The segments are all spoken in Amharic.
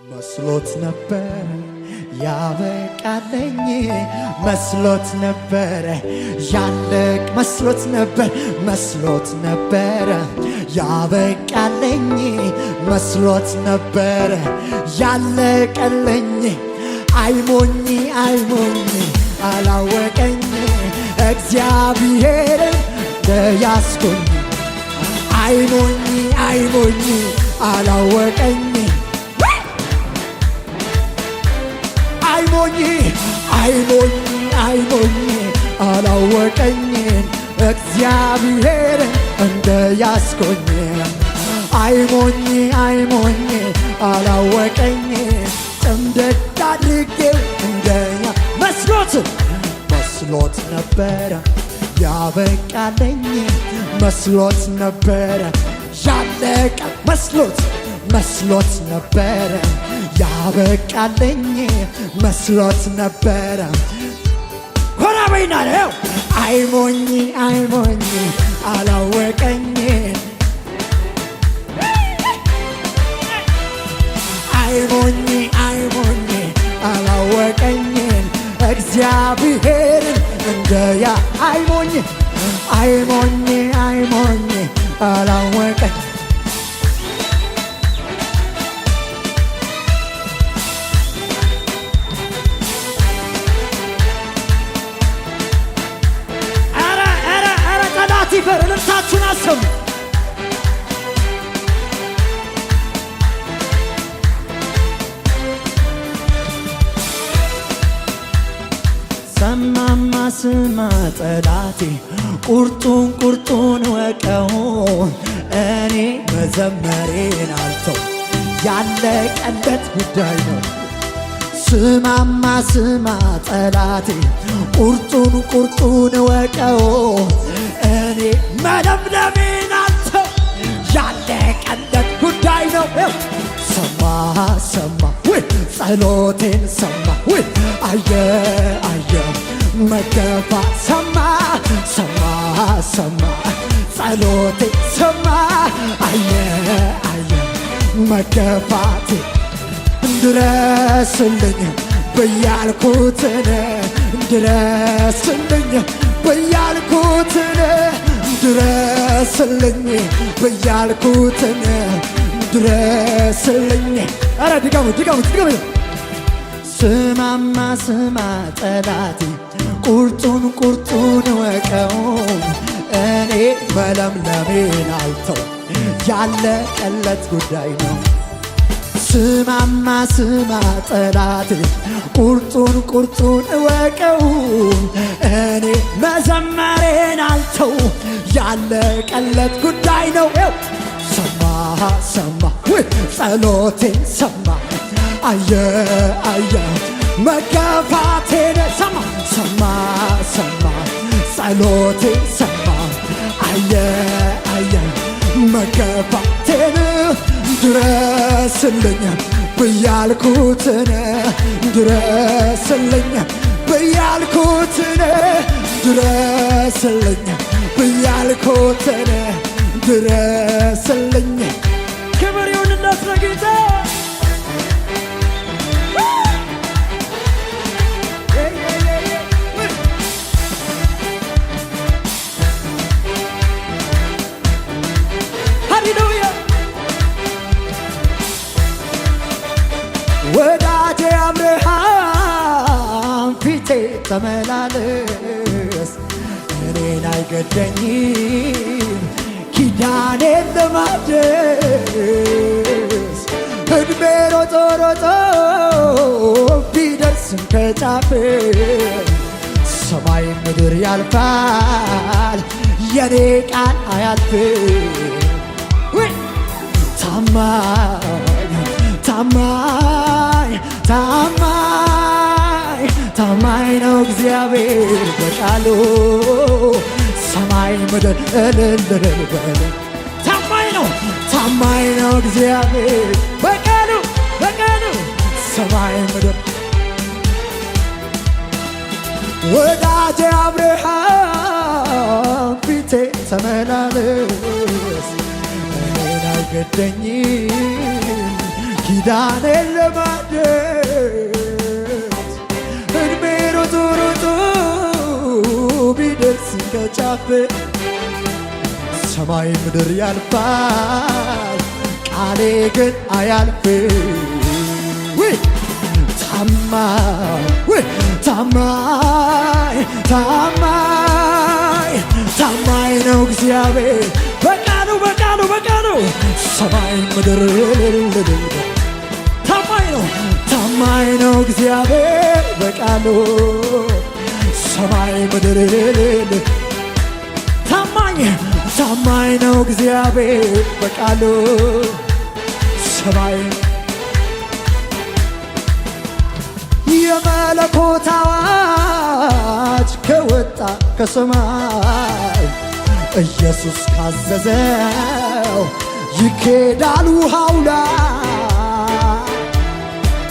መስሎት ነበር ያበቃለኝ መስሎት ነበር ያለቅ መስሎት ነበር መስሎት ነበር ያበቃለኝ መስሎት ነበር ያለቀለኝ አይሞኝ አላወቀኝ እግዚአብሔርን ያስኩኝ አይሞኝ አላወቀኝ አይሞኝ አላወቀኝ እግዚአብሔር እንደያስኮኝ አይሞኝ አላወቀኝ ጭምድድ አድርጌው እንደኛ መስሎት ነበረ ያበቃለኝ መስሎት ነበረ ያለቀ መስሎት ነበረ ያበቃለኝ መስሎት ነበረ ኮራ በይና ነው አይሞኝ አላወቀኝ አይሞኝ አላወቀኝ እግዚአብሔርን እንደያ አይሞኝ አላወቀኝ ሲፈር ልብሳችሁን አሰሙ ሰማማ ስማ ጠላቴ ቁርጡን ወቀው እኔ መዘመሬን አልተው ያለቀለት ጉዳይ ነው ስማማ ስማ ጠላቴ ቁርጡን ወቀው እኔ መለምለሜን አልተው ያለቀለት ጉዳይ ነው ሰማ ጸሎቴን ሰማ አየ መገፋ ሰማ ጸሎቴን ሰማ አየ መገፋቴ ድረስልኝ በያልኩትን ድረስልኝ በያልኩትን ድረስልኝ በያልኩትን ድረስልኝ አረ ድጋሙ ስማማ ስማ ጠላቴ ቁርጡን ወቀው እኔ መለምለሜን አልተው ያለቀለት ጉዳይ ነው ስማማ ስማ ጠላቴ ቁርጡን ወቀው እኔ መዘመሬን አልተው ያለቀለት ጉዳይ ነው ሰማ ጸሎቴን ሰማ አየ መገፋቴን ሰማ ጸሎቴን ሰማ አየ መገፋቴን ድረስልኝ በያልኩትን ድረስልኝ በያልኩትን ድረስልኝ በያልኩትን ድረስልኝ ክብር ይሁንለት ለጌታ ሃሌሉያ ወዳጄ አብርሃም ፊቴ ተመላለስ እኔን አይገደኝም ኪዳኔን ለማድረስ እድሜ ሮጦ ቢደርስም ከጫፍ ሰማይ ምድር ያልፋል የኔ ቃል አያልፍም ታማኝ ነው እግዚአብሔር በቃሉ ሰማይ ምድር እልል በል ታማኝ ነው እግዚአብሔር በቃሉ ሰማይ ምድር ወዳጄ አብርሃም ፊቴ ተመላለስ እኔን አይገደኝም ኪዳኔን ለማደስ እድሜ ሮጦ ሮጦ ቢደርስ ከጫፍ ሰማይ ምድር ያልፋል ቃሌ ግን አያልፍም። ታማኝ ታማኝ ነው እግዚአብሔር በቃሉ ሰማይ ምድር ታማኝ ነው እግዚአብሔር በቃሉ ሰማይ ምድር ታማኝ ነው እግዚአብሔር በቃሉ ሰማይ የመለኮት አዋጅ ከወጣ ከሰማይ ኢየሱስ ካዘዘው ይኬዳል ውሃው ላይ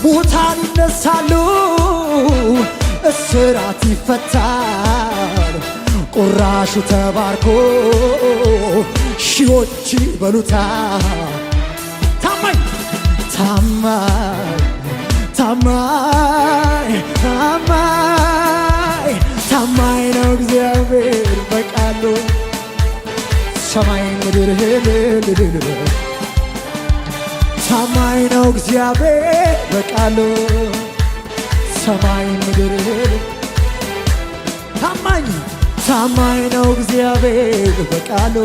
ሙታን ይነሳሉ እስራት ይፈታል ቁራሹ ተባርኮ ሺዎች ይበሉታል። ታማኝ ነው እግዚአብሔር በቃሉ ሰማይ ምድር ታማኝ ነው እግዚአብሔር በቃሉ ሰማይ ምድር ታማኝ ነው እግዚአብሔር በቃሉ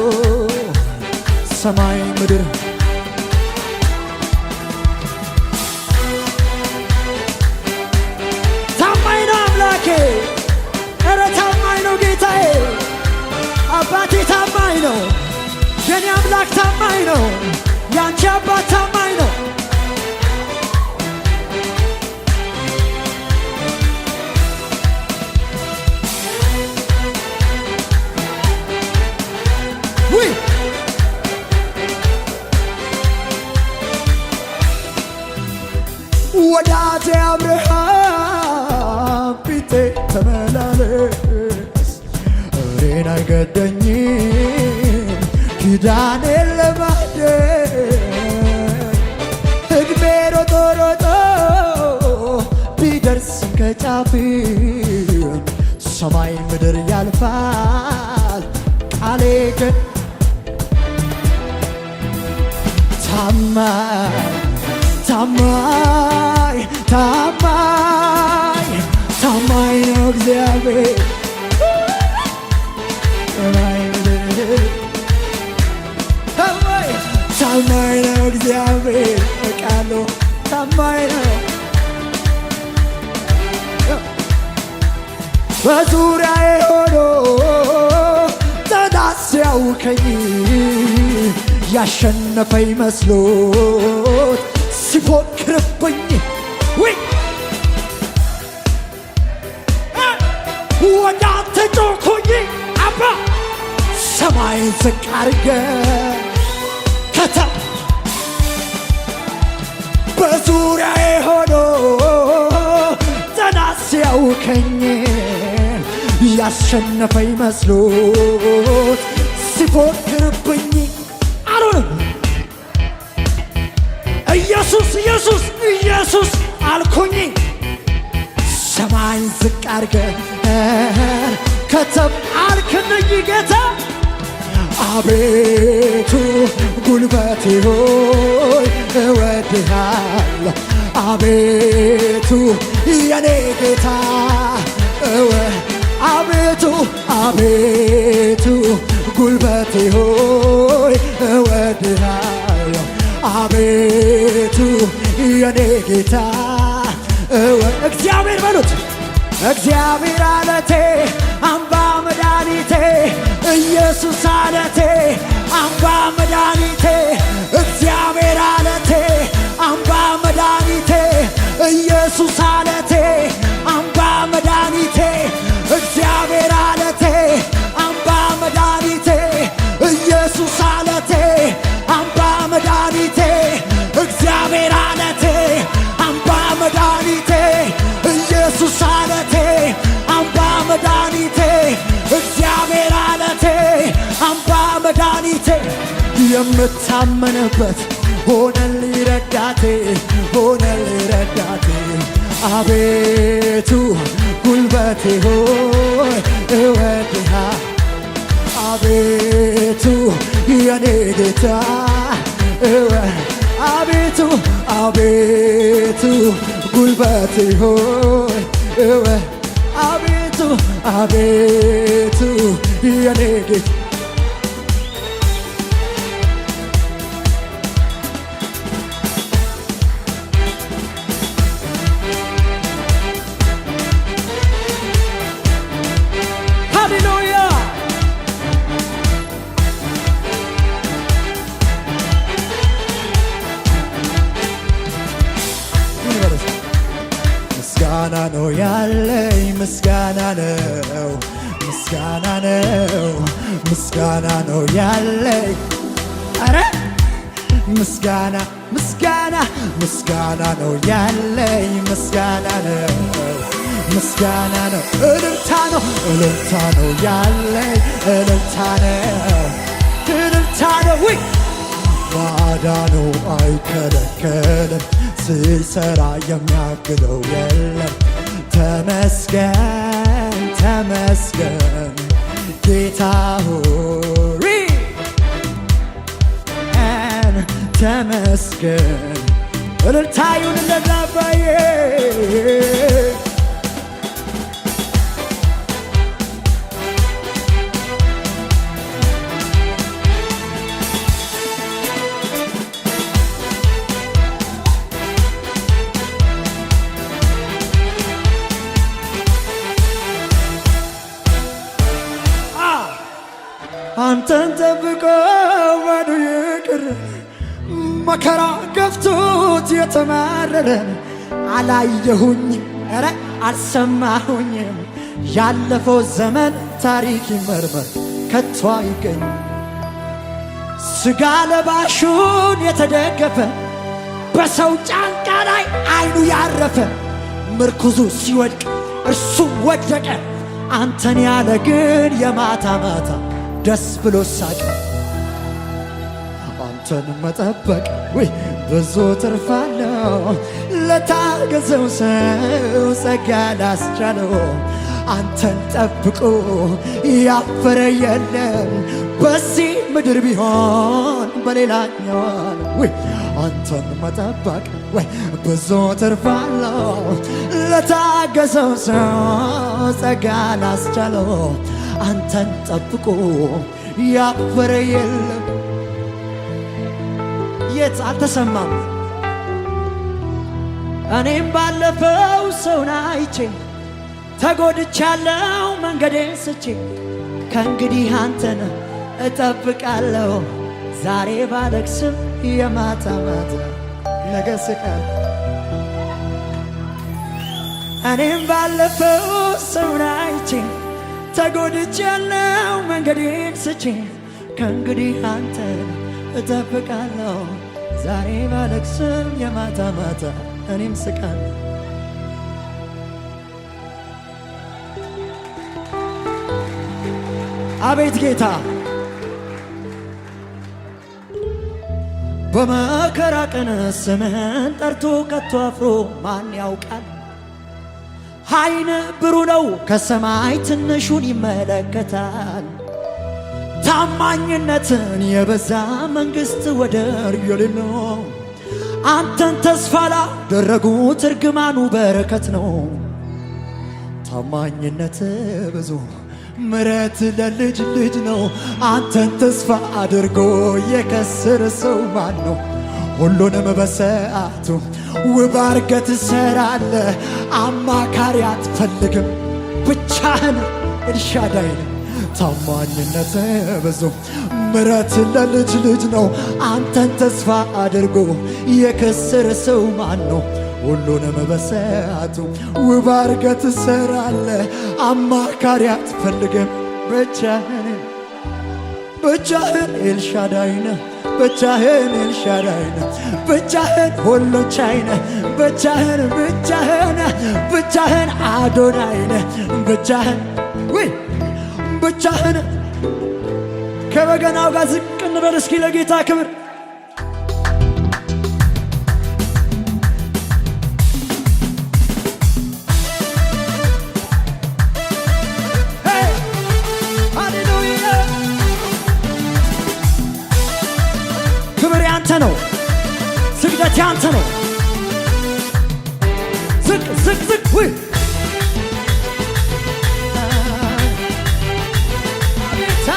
ሰማይ ምድር ታማኝ ነው አምላኬ ኧረ ታማኝ ነው ጌታዬ አባቴ ታማኝ ነው የኔ አምላክ ታማኝ ነው ያንቺ አባት ታማኝ ነው ወዳጄ አብርሃም ፊቴ ተመላለስ እኔን አይገደኝም ኪዳኔን ለማደስ እድሜ ሮጦ ቢደርስ ከጫፍ ሰማይ ምድር ያልፋል ቃሌ ግን ታማኝ ነው እግዚአብሔር ታማኝ ነው እግዚአብሔር በቃሉ ታማኝ ነው በዙሪያዬ ሆኖ ጠላት ሲያውከኝ ያሸነፈኝ መስሎት ሲፎክርብኝ ወደ አንተ ጮኽኩኝ አባ ሰማይን ዝቅ አድርገህ በዙሪያዬ ሆኖ ጠላት ሲያውከኝ ያሸነፈኝ መስሎት ሲፎክርብኝ አልሆነም ኢየሱስ አልኩኝ ሰማይን ዝቅ አድርገህ ከተፍ አልክልኝ ጌታ አቤቱ ጉልበቴ ሆይ እወድሃለሁ አቤቱ የኔ ጌታ አቤቱ ጉልበቴ ሆይ እወድሃለሁ አቤቱ የኔ ጌታ እግዚአብሔር በሉት እግዚአብሔር አለቴ አምባ መድኃኒቴ ኢየሱስ አለቴ አምባ መድኃኒቴ እግዚአብሔር አለቴ አምባ መድኃኒቴ ኢየሱስ አለቴ አምባ መድኃኒቴ እግዚአብሔር አለቴ አምባ መድኃኒቴ ኢየሱስ አለቴ አምባ መድኃኒቴ እግዚአብሔር አለቴ አምባ መድኃኒቴ ኢየሱስ አለቴ አምባ መድኃኒቴ እግዚአብሔር አለቴ አምባ መድኃኒቴ የምታመንበት ሆነልኝ ረዳቴ ሆነልኝ ረዳቴ አቤቱ ጉልበቴ ሆይ እወድሃ አቤቱ የኔ ጌታ አቤቱ አቤቱ ጉልበቴ ሆይ አቤቱ አቤቱ የኔ ጌታ ምስጋና ነው ያለኝ ምስጋና ነው ምስጋና ነው ምስጋና ነው ያለኝ አረ ምስጋና ምስጋና ምስጋና ነው ያለኝ ምስጋና ነው ምስጋና ነው እልልታ ነው ያለኝ እልልታ ነው ወይ ማዳኑ አይከለከልም ሲሰራ የሚያግደው የለም ተመስገን ተመስገን ጌታ ሆይ ተመስገን እልልታ ይሁን ለአባዬ አንተን ጠብቆ ባዶ የቀረ መከራ ገፍቶት የተማረረ አላየሁኝም ኧረ አልሰማሁኝም ያለፈው ዘመን ታሪክ ይመርመር ከቶ አይገኝ ሥጋ ለባሹን የተደገፈ በሰው ጫንቃ ላይ አይኑ ያረፈ ምርኩዙ ሲወድቅ እርሱ ወደቀ አንተን ያለ ግን የማታ ማታ ደስ ብሎ ሳቀ አንተን መጠበቅ ወይ ብዙ ትርፍ አለው ለታገዘው ሰው ጸጋ ላስቻለው አንተን ጠብቆ ያፈረ የለም በዚህ ምድር ቢሆን በሌላኛው ወይ አንተን መጠበቅ ወይ ብዙ ትርፍ አለው ለታገዘው ሰው ጸጋ ላስቻለው አንተን ጠብቆ ያፈረ የለም የት አልተሰማም እኔም ባለፈው ሰውን አይቼ ተጎድቻለሁ መንገዴን ስቼ ከእንግዲህ አንተን እጠብቃለሁ ዛሬ ባለቅስም የማታ ማታ ነገ ስቃል እኔም ባለፈው ሰውን አይቼ ተጎድቻለሁ መንገዴን ስቼ ከእንግዲህ አንተን እጠብቃለሁ ዛሬ ባለቅስም የማታ ማታ እኔም ስቃለሁ አቤት ጌታ በመከራ ቀን ስምህን ጠርቶ ከቶ አፍሮ ማን ያውቃል ዓይን ብሩህ ነው ከሰማይ ትንሹን ይመለከታል ታማኝነትን የበዛ መንግሥት ወደር የሌለው አንተን ተስፋ ላደረጉት እርግማኑ በረከት ነው ታማኝነት ብዙ ምሕረት ለልጅ ልጅ ነው አንተን ተስፋ አድርጎ የከሰረ ሰው ማን ነው ሁሉንም በሰዓቱ ውብ አድርገህ ትሠራለህ አማካሪ አትፈልግም ብቻህን ኤልሻዳይ ነህ ታማኝነት ብዙ ምሕረት ለልጅ ልጅ ነው አንተን ተስፋ አድርጎ የከሰረ ሰው ማን ነው ሁሉንም በሰዓቱ ውብ አድርገህ ትሠራለህ አማካሪ አትፈልግም ብቻህን ኤልሻዳይ ነህ ብቻህን ኤልሻዳይ ነህ ብቻህን ሁሉን ቻይ ነህ ብቻህን አዶናይ ነህ ብቻህን ከበገናው ጋር ዝቅ እንበል እስኪ ለጌታ ክብር። ሃሌሉያ ክብር ያንተ ነው፣ ስግደት ያንተ ነው። ዝቅ ዝቅ ዝቅ ወይ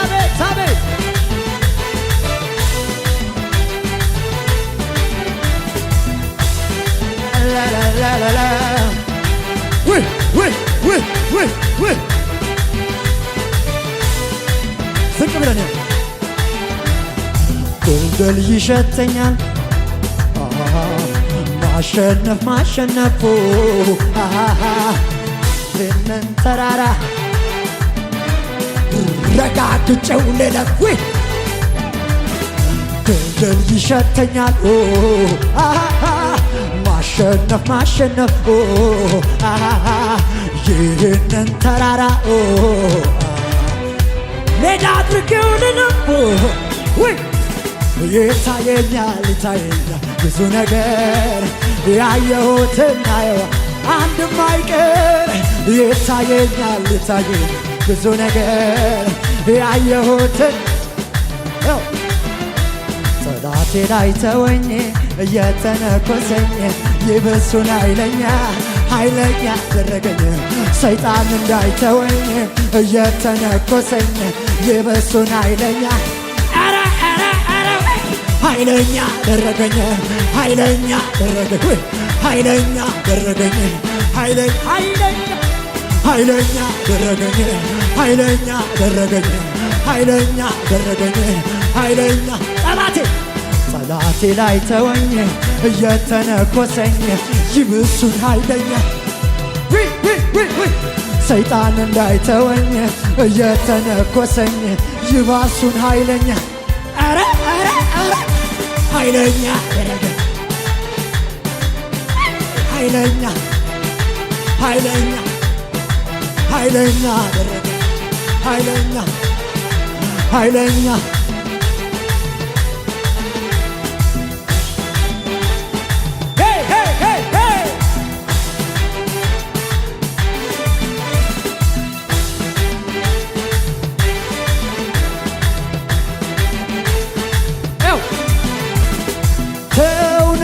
አቤት አቤት ላላላላ ወይ ወይ ወይ ወይ ወይ ዝቅ ብለን ድልድል ይሸተኛል ማሸነፍ ማሸነፉ ይህንን ተራራ ረጋግጬው ልለፍ ድልድል ይሸተኛል ማሸነፍ ማሸነፉ ይህንን ተራራ ሜዳ አድርጌው ልለፍ ይታየኛል ይታየኛል ብዙ ነገር ያየሁትና አንድም አይቀር ይታየኛል ይታየኛል ብዙ ነገር ያየሁትን ጠላቴ ላይ ተወኝ እየተነኮሰኝ ይብሱን ኃይለኛ ኃይለኛ አደረገኝ ሰይጣን እንዳይተወኝ እየተነኮሰኝ ይብሱን ኃይለኛ ኃይለኛ አደረገኝ ኃይለኛ አደረገኝ ኃይለኛ አደረገኝ ኃይለኛ ኃይለኛ አደረገኝ ኃይለኛ አደረገኝ ኃይለኛ አደረገኝ ኃይለኛ ጠላቴ ላይ ተወኝ እየተነኮሰኝ ይብሱን ኃይለኛ ሰይጣን እንዳይተወኝ እየተነኮሰኝ ይባሱን ኃይለኛ ኃይለኛ አደረገኝ ኃይለኛ ኃይለኛ ኃይለኛ አደረገኝ ኃይለኛ ኃይለኛ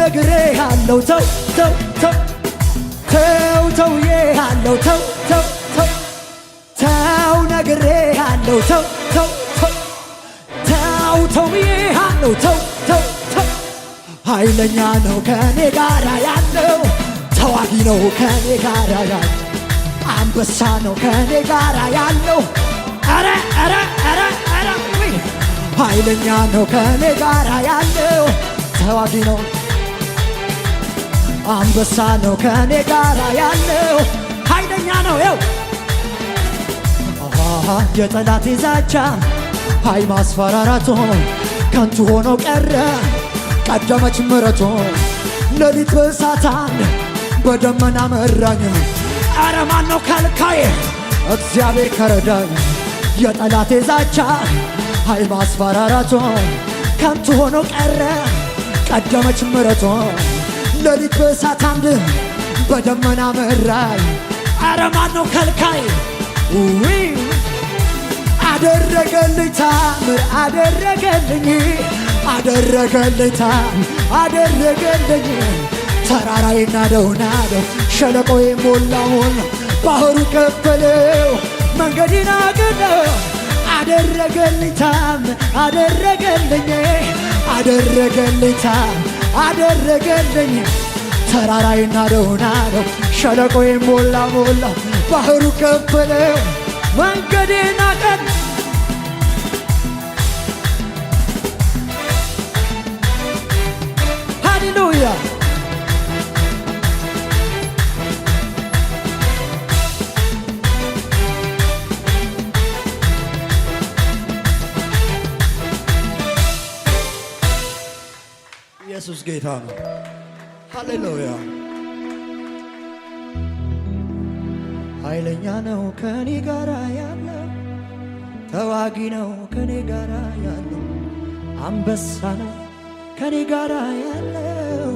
ነግሬ ያለው ተው ተው ተው ተው ተውዬ ያለው ተው ተው ተው ተው ነግሬ ያለው ተው ተው ተው ተው ተውዬ ያለው ተው ተው ተው ኃይለኛ ነው ከኔ ጋራ ያለው ተዋጊ ነው ከኔ ጋራ ያለው አንበሳ ነው ከኔ ጋራ ያለው አረ አረ አረ አረ ኃይለኛ ነው ከኔ ጋራ ያለው ተዋጊ ነው አንበሳ ነው ከኔ ጋራ ያለው ኃይለኛ ነው ይው የጠላቴ ዛቻ ኃይ ማስፈራራቶ ከንቱ ሆኖ ቀረ ቀደመች ምሕረቱ ሌሊት በእሳት በደመና መራኝ አረ ማነው ከልካዬ እግዚአብሔር ከረዳኝ የጠላቴ ዛቻ ኃይ ማስፈራራቶ ከንቱ ሆኖ ቀረ ቀደመች ምሕረቱ ሌሊት በእሳት አምድ በደመና መራኝ አረ ማነው ከልካይ አደረገልኝ ታምር አደረገልኝ አደረገልኝ ታምር አደረገልኝ ተራራዬን ናደው ናደው ሸለቆዬን ሞላውን ባህሩ ከፈለው መንገዴን አቀናው አደረገልኝ ታምር አደረገልኝ አደረገልኝ ታምር አደረገልኝ ተራራዬን ናደው ናደው ሸለቆዬን ሞላ ሞላ ባህሩ ከፈለው መንገዴን አቀና ሃሌሉያ ኢየሱስ ጌታ ነው። ሃሌሉያ ኃይለኛ ነው ከኔ ጋራ ያለው ተዋጊ ነው ከኔ ጋራ ያለው አንበሳ ነው ከኔ ጋር ያለው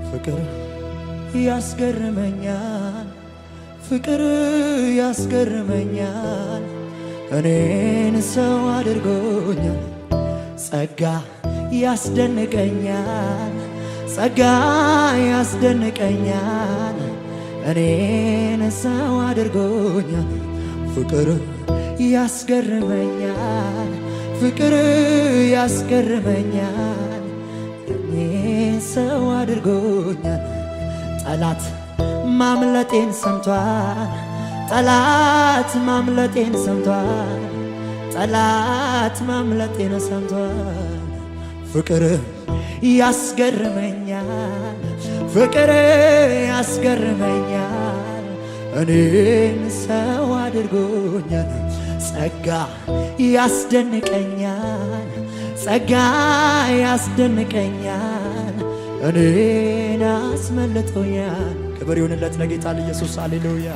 ፍቅር ያስገርመኛል ፍቅር ያስገርመኛል እኔን ሰው አድርጎኛል ጸጋ ያስደንቀኛል ጸጋ ያስደንቀኛል እኔን ሰው አድርጎኛል ፍቅር ያስገርመኛል ፍቅር ያስገርመኛል እኔን ሰው አድርጎኛል ጠላት ማምለጤን ሰምቷል ጠላት ማምለጤን ሰምቷል ጠላት ማምለጤን ሰምቷል ፍቅር ያስገርመኛል ፍቅር ያስገርመኛል እኔን ሰው አድርጎኛል ጸጋ ያስደንቀኛል ጸጋ ያስደንቀኛል እኔን አስመልጦኛል ክብር ይሁንለት ለጌታ ለኢየሱስ ሃሌሉያ